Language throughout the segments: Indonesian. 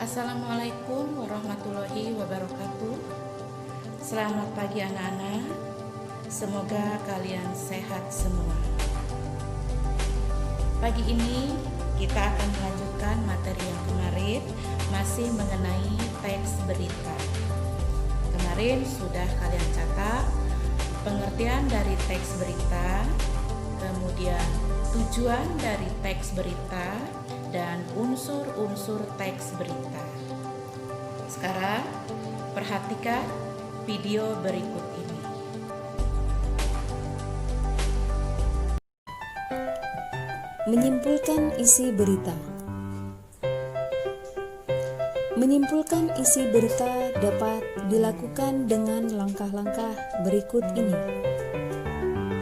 Assalamualaikum warahmatullahi wabarakatuh. Selamat pagi anak-anak. Semoga kalian sehat semua. Pagi ini kita akan melanjutkan materi yang kemarin, masih mengenai teks berita. Kemarin sudah kalian catat pengertian dari teks berita, kemudian tujuan dari teks berita, dan unsur-unsur teks berita. Sekarang perhatikan video berikut ini. Menyimpulkan isi berita. Menyimpulkan isi berita dapat dilakukan dengan langkah-langkah berikut ini.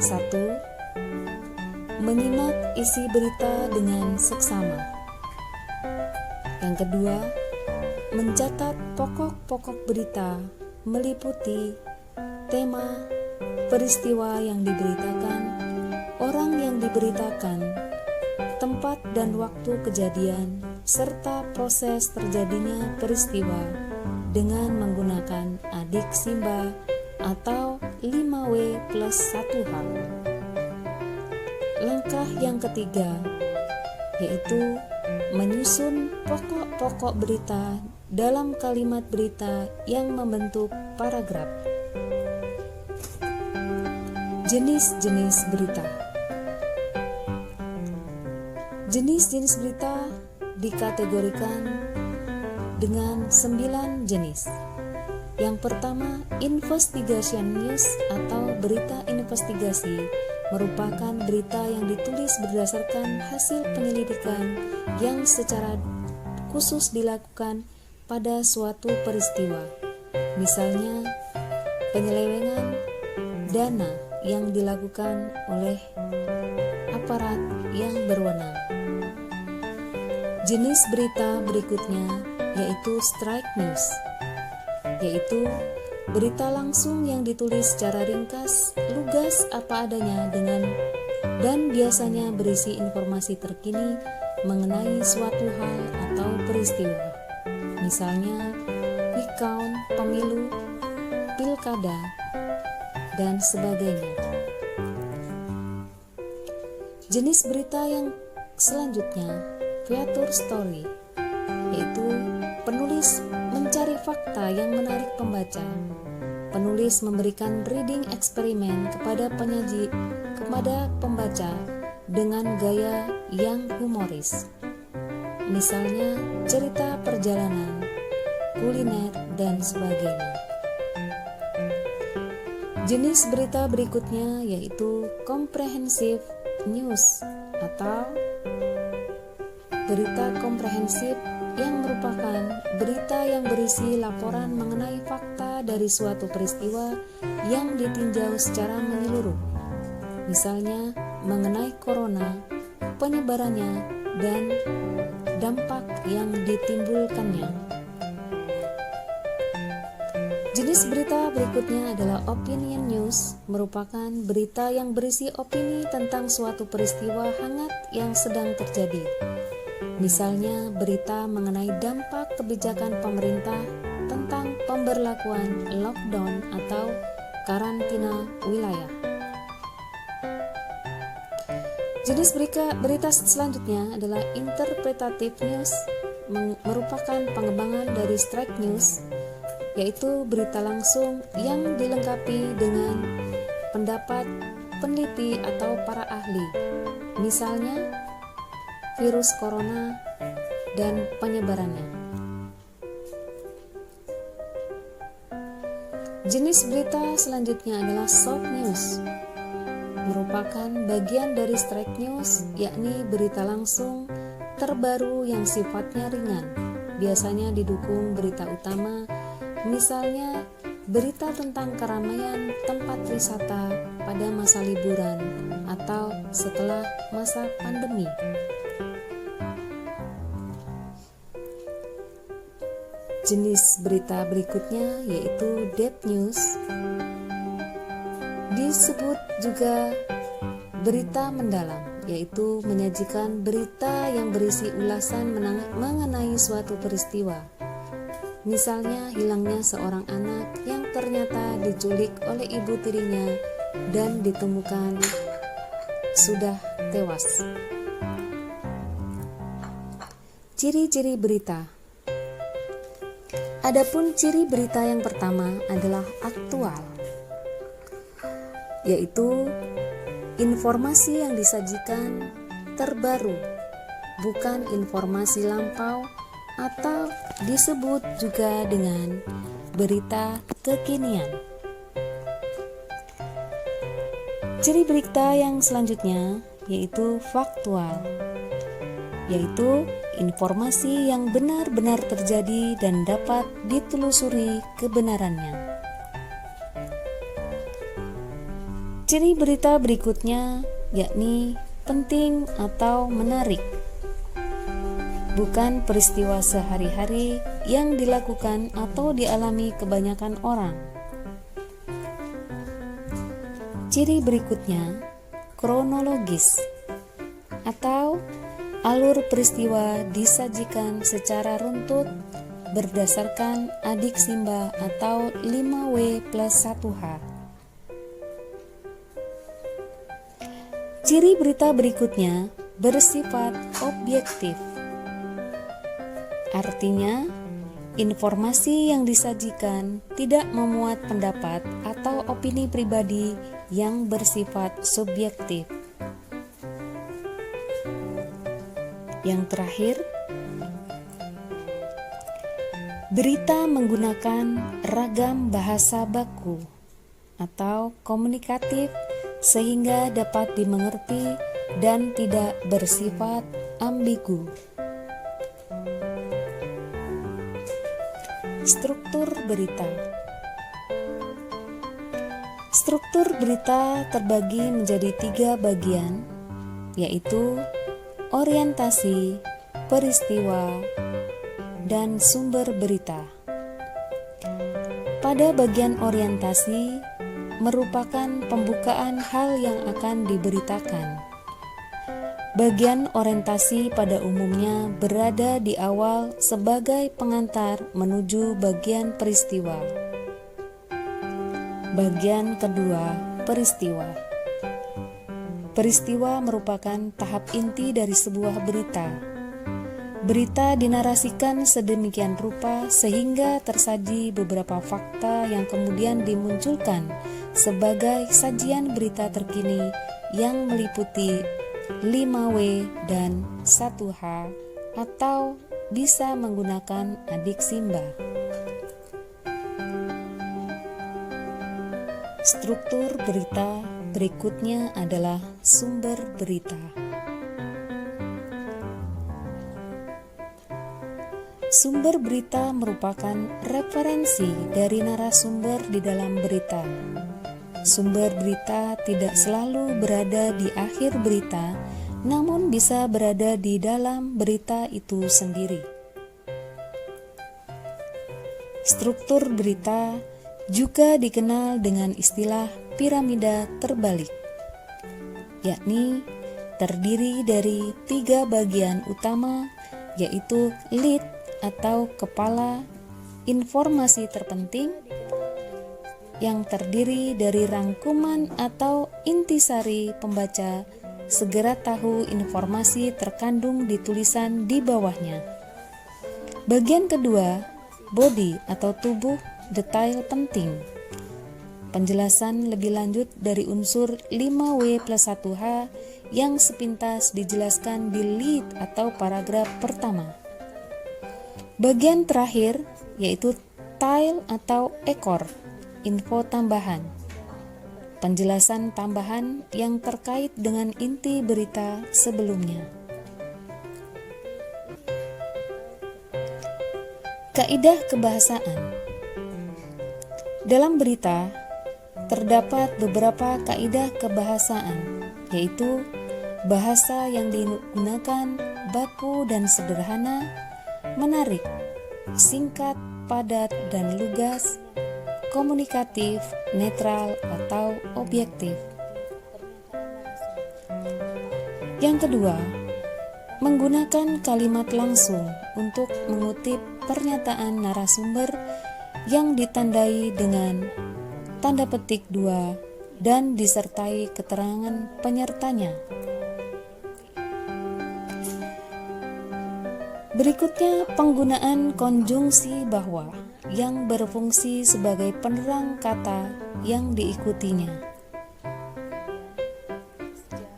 1. Menyimak isi berita dengan seksama. Yang kedua, mencatat pokok-pokok berita meliputi tema, peristiwa yang diberitakan, orang yang diberitakan, tempat dan waktu kejadian, serta proses terjadinya peristiwa dengan menggunakan adik simba atau 5W plus 1 hal. Langkah yang ketiga yaitu menyusun pokok-pokok berita dalam kalimat berita yang membentuk paragraf. Jenis-jenis berita. Jenis-jenis berita dikategorikan dengan 9 jenis. Yang pertama, investigation news atau berita investigasi merupakan berita yang ditulis berdasarkan hasil penyelidikan yang secara khusus dilakukan pada suatu peristiwa. Misalnya, penyelewengan dana yang dilakukan oleh aparat yang berwenang. Jenis berita berikutnya yaitu straight news, yaitu berita langsung yang ditulis secara ringkas, lugas, apa adanya dan biasanya berisi informasi terkini mengenai suatu hal atau peristiwa. Misalnya, quick count, pemilu, pilkada, dan sebagainya. Jenis berita yang selanjutnya, feature story, yaitu penulis mencari fakta yang menarik pembaca. Penulis memberikan reading eksperimen kepada pembaca dengan gaya yang humoris. Misalnya cerita perjalanan, kuliner, dan sebagainya. Jenis berita berikutnya yaitu comprehensive news atau berita komprehensif, yang merupakan berita yang berisi laporan mengenai fakta dari suatu peristiwa yang ditinjau secara menyeluruh. Misalnya mengenai corona, penyebarannya, dan dampak yang ditimbulkannya. Jenis berita berikutnya adalah opinion news, merupakan berita yang berisi opini tentang suatu peristiwa hangat yang sedang terjadi. Misalnya berita mengenai dampak kebijakan pemerintah tentang pemberlakuan lockdown atau karantina wilayah. Jenis berita selanjutnya adalah interpretative news, merupakan pengembangan dari straight news, yaitu berita langsung yang dilengkapi dengan pendapat peneliti atau para ahli. Misalnya virus corona dan penyebarannya. Jenis berita selanjutnya adalah soft news, merupakan bagian dari straight news, yakni berita langsung terbaru yang sifatnya ringan, biasanya didukung berita utama, misalnya berita tentang keramaian tempat wisata pada masa liburan atau setelah masa pandemi. Jenis berita berikutnya yaitu depth news, disebut juga berita mendalam, yaitu menyajikan berita yang berisi ulasan mengenai mengenai suatu peristiwa. Misalnya hilangnya seorang anak yang ternyata diculik oleh ibu tirinya dan ditemukan sudah tewas. Ciri-ciri berita. Adapun ciri berita yang pertama adalah aktual, yaitu informasi yang disajikan terbaru, bukan informasi lampau atau disebut juga dengan berita kekinian. Ciri berita yang selanjutnya yaitu faktual, yaitu informasi yang benar-benar terjadi dan dapat ditelusuri kebenarannya. Ciri berita berikutnya yakni penting atau menarik, bukan peristiwa sehari-hari yang dilakukan atau dialami kebanyakan orang. Ciri berikutnya kronologis, atau alur peristiwa disajikan secara runtut berdasarkan adik Simba atau 5W+1H. Ciri berita berikutnya bersifat objektif. Artinya, informasi yang disajikan tidak memuat pendapat atau opini pribadi yang bersifat subjektif. Yang terakhir, berita menggunakan ragam bahasa baku atau komunikatif sehingga dapat dimengerti dan tidak bersifat ambigu. Struktur berita. Struktur berita terbagi menjadi 3 bagian, yaitu orientasi, peristiwa, dan sumber berita. Pada bagian orientasi merupakan pembukaan hal yang akan diberitakan. Bagian orientasi pada umumnya berada di awal sebagai pengantar menuju bagian peristiwa. Bagian kedua, peristiwa. Peristiwa merupakan tahap inti dari sebuah berita. Berita dinarasikan sedemikian rupa sehingga tersaji beberapa fakta yang kemudian dimunculkan sebagai sajian berita terkini yang meliputi 5W dan 1H atau bisa menggunakan adik Simba. Struktur berita berikutnya adalah sumber berita. Sumber berita merupakan referensi dari narasumber di dalam berita. Sumber berita tidak selalu berada di akhir berita, namun bisa berada di dalam berita itu sendiri. Struktur berita juga dikenal dengan istilah piramida terbalik, yakni terdiri dari 3 bagian utama, yaitu lead atau kepala informasi terpenting, yang terdiri dari rangkuman atau intisari pembaca segera tahu informasi terkandung di tulisan di bawahnya. Bagian kedua, body atau tubuh detail penting. Penjelasan lebih lanjut dari unsur 5W+1H yang sepintas dijelaskan di lead atau paragraf pertama. Bagian terakhir yaitu tail atau ekor, info tambahan. Penjelasan tambahan yang terkait dengan inti berita sebelumnya. Kaidah kebahasaan. Dalam berita terdapat beberapa kaidah kebahasaan, yaitu bahasa yang digunakan baku dan sederhana, menarik, singkat, padat, dan lugas, komunikatif, netral, atau objektif. Yang kedua, menggunakan kalimat langsung untuk mengutip pernyataan narasumber yang ditandai dengan tanda petik 2 dan disertai keterangan penyertanya. Berikutnya penggunaan konjungsi bahwa yang berfungsi sebagai penerang kata yang diikutinya.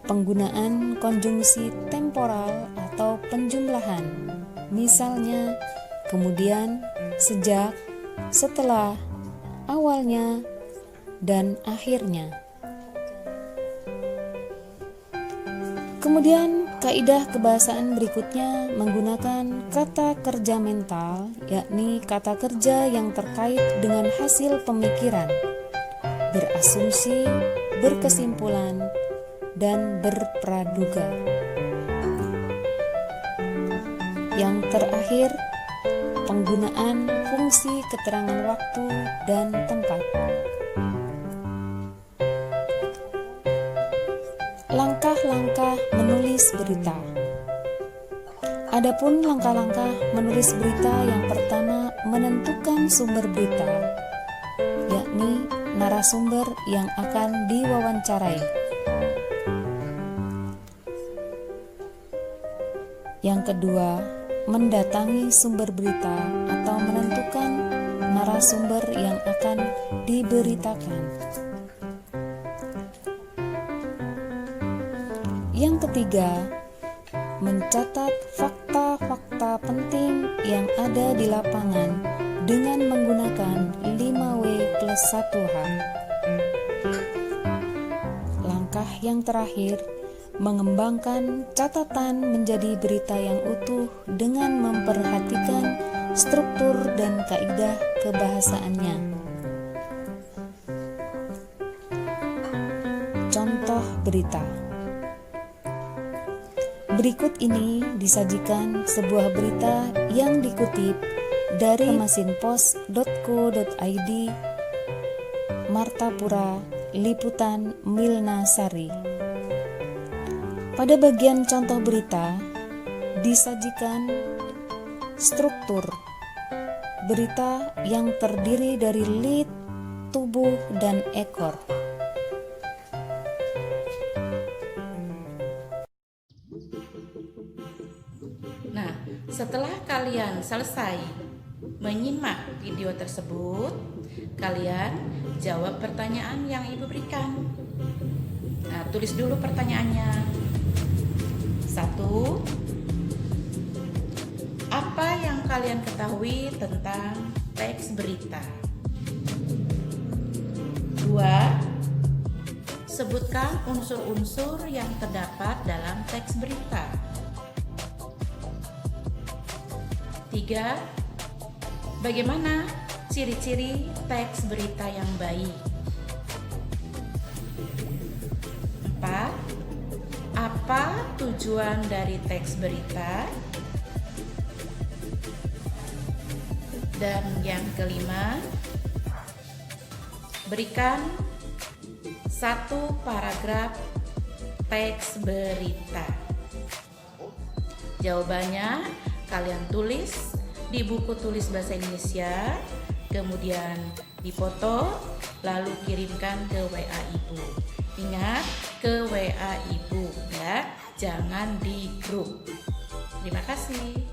Penggunaan konjungsi temporal atau penjumlahan, misalnya kemudian, sejak, setelah, awalnya, dan akhirnya. Kemudian kaidah kebahasaan berikutnya menggunakan kata kerja mental, yakni kata kerja yang terkait dengan hasil pemikiran, berasumsi, berkesimpulan, dan berpraduga. Yang terakhir, penggunaan fungsi keterangan waktu dan tempat. Langkah-langkah menulis berita. Adapun langkah-langkah menulis berita, yang pertama menentukan sumber berita, yakni narasumber yang akan diwawancarai. Yang kedua, mendatangi sumber berita atau menentukan narasumber yang akan diberitakan. Yang ketiga, mencatat fakta-fakta penting yang ada di lapangan dengan menggunakan 5W+1H. Langkah yang terakhir, mengembangkan catatan menjadi berita yang utuh dengan memperhatikan struktur dan kaidah kebahasaannya. Contoh berita. Berikut ini disajikan sebuah berita yang dikutip dari mesinpos.co.id, Martapura, liputan Milna Sari. Pada bagian contoh berita, disajikan struktur berita yang terdiri dari lead, tubuh, dan ekor. Nah, setelah kalian selesai menyimak video tersebut, kalian jawab pertanyaan yang Ibu berikan. Nah, tulis dulu pertanyaannya. 1. Apa yang kalian ketahui tentang teks berita? 2. Sebutkan unsur-unsur yang terdapat dalam teks berita. 3. Bagaimana ciri-ciri teks berita yang baik? 4. Apa tujuan dari teks berita? Dan yang kelima, berikan satu paragraf teks berita. Jawabannya kalian tulis di buku tulis bahasa Indonesia, kemudian dipoto, lalu kirimkan ke WA Ibu. Ingat, ke WA Ibu ya, jangan di grup. Terima kasih.